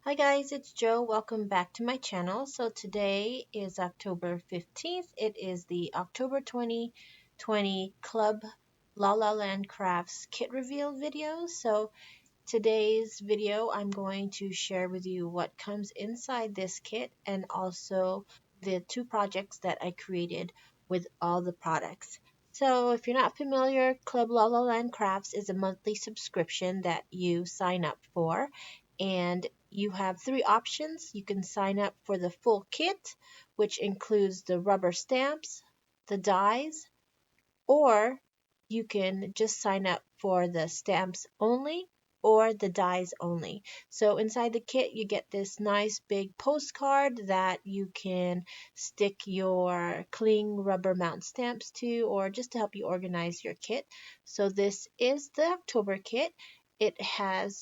Hi guys, it's Joe. Welcome back to my channel. So today is October 15th. It is the October 2020 Club La La Land Crafts kit reveal video. So today's video, I'm going to share with you what comes inside this kit and also the two projects that I created with all the products. So if you're not familiar, Club La La Land Crafts is a monthly subscription that you sign up for, and you have three options. You can sign up for the full kit, which includes the rubber stamps, the dies, or you can just sign up for the stamps only or the dies only. So inside the kit, you get this nice big postcard that you can stick your cling rubber mount stamps to, or just to help you organize your kit. So this is the October kit. It has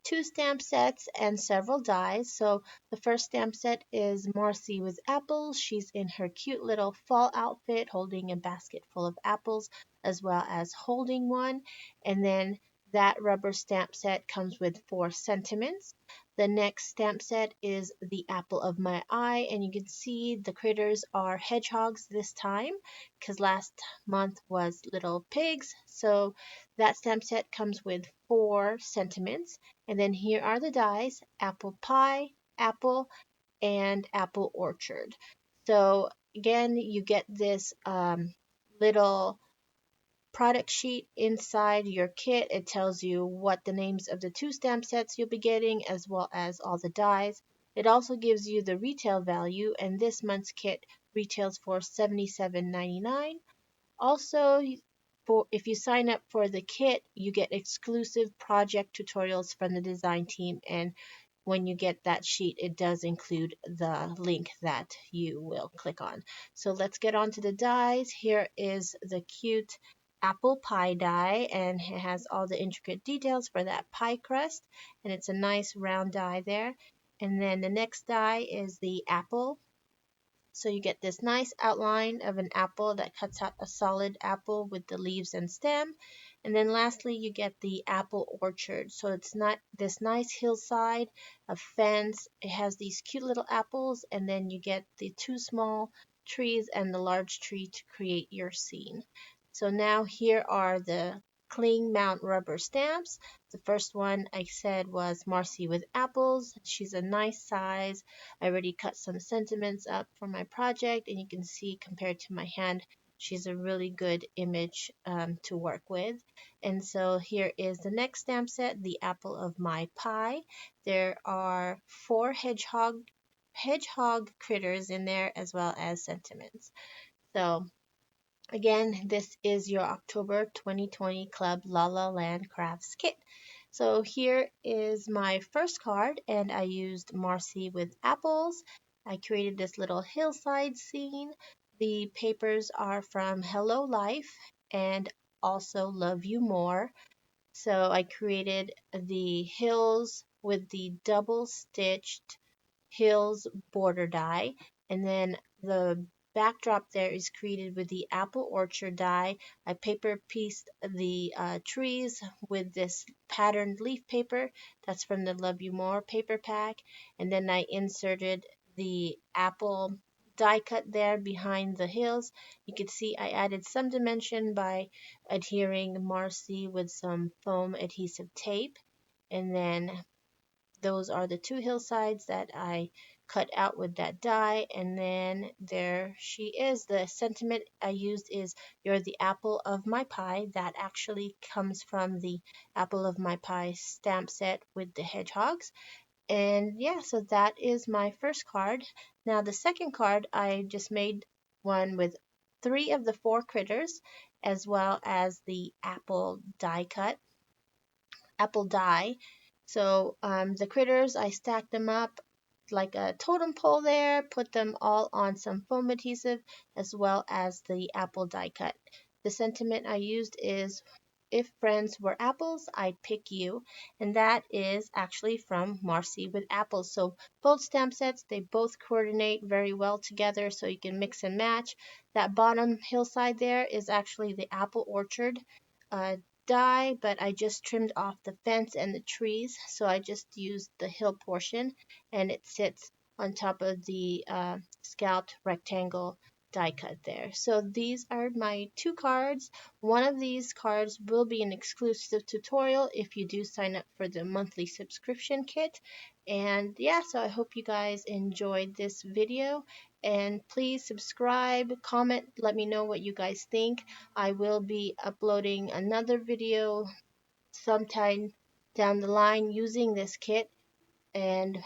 two stamp sets and several dies. So the first stamp set is Marcy with apples. She's in her cute little fall outfit holding a basket full of apples as well as holding one. And then that rubber stamp set comes with four sentiments. The next stamp set is the apple of my eye, and you can see the critters are hedgehogs this time because last month was little pigs. So that stamp set comes with four sentiments. And then here are the dies: apple pie, apple, and apple orchard. So again, you get this little product sheet inside your kit. It tells you what the names of the two stamp sets you'll be getting as well as all the dies. It also gives you the retail value, and this month's kit retails for $77.99. Also, if you sign up for the kit, you get exclusive project tutorials from the design team, and when you get that sheet, it does include the link that you will click on. So let's get on to the dies. Here is the cute apple pie die, and it has all the intricate details for that pie crust, and it's a nice round die there. And then the next die is the apple. So you get this nice outline of an apple that cuts out a solid apple with the leaves and stem. And then lastly, you get the apple orchard. So it's not this nice hillside, a fence. It has these cute little apples, and then you get the two small trees and the large tree to create your scene. So now here are the cling mount rubber stamps. The first one I said was Marcy with apples. She's a nice size. I already cut some sentiments up for my project, and you can see compared to my hand, she's a really good image to work with. And so here is the next stamp set, the apple of my pie. There are four hedgehog critters in there as well as sentiments. So again, this is your October 2020 Club La La Land Crafts kit. So here is my first card, and I used Marcy with apples. I created this little hillside scene. The papers are from Hello Life and also Love You More. So I created the hills with the double stitched hills border die, and then the backdrop there is created with the apple orchard die. I paper pieced the trees with this patterned leaf paper that's from the Love You More paper pack, and then I inserted the apple die cut there behind the hills. You can see I added some dimension by adhering Marcy with some foam adhesive tape, and then those are the two hillsides that I cut out with that die. And then there she is. The sentiment I used is "You're the apple of my pie." That actually comes from the apple of my pie stamp set with the hedgehogs. And yeah, so that is my first card. Now the second card, I just made one with three of the four critters as well as the apple die cut, apple die. So the critters, I stacked them up like a totem pole there, put them all on some foam adhesive as well as the apple die cut. The sentiment I used is, "If friends were apples, I'd pick you." And that is actually from Marcy with apples. So both stamp sets, they both coordinate very well together, so you can mix and match. That bottom hillside there is actually the apple orchard die, but I just trimmed off the fence and the trees, so I just used the hill portion, and it sits on top of the scalped rectangle die cut there. So these are my two cards. One of these cards will be an exclusive tutorial if you do sign up for the monthly subscription kit. And yeah, so I hope you guys enjoyed this video, and please subscribe, comment, let me know what you guys think. I will be uploading another video sometime down the line using this kit and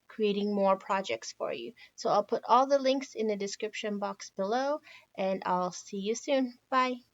creating more projects for you. So I'll put all the links in the description box below, and I'll see you soon. Bye.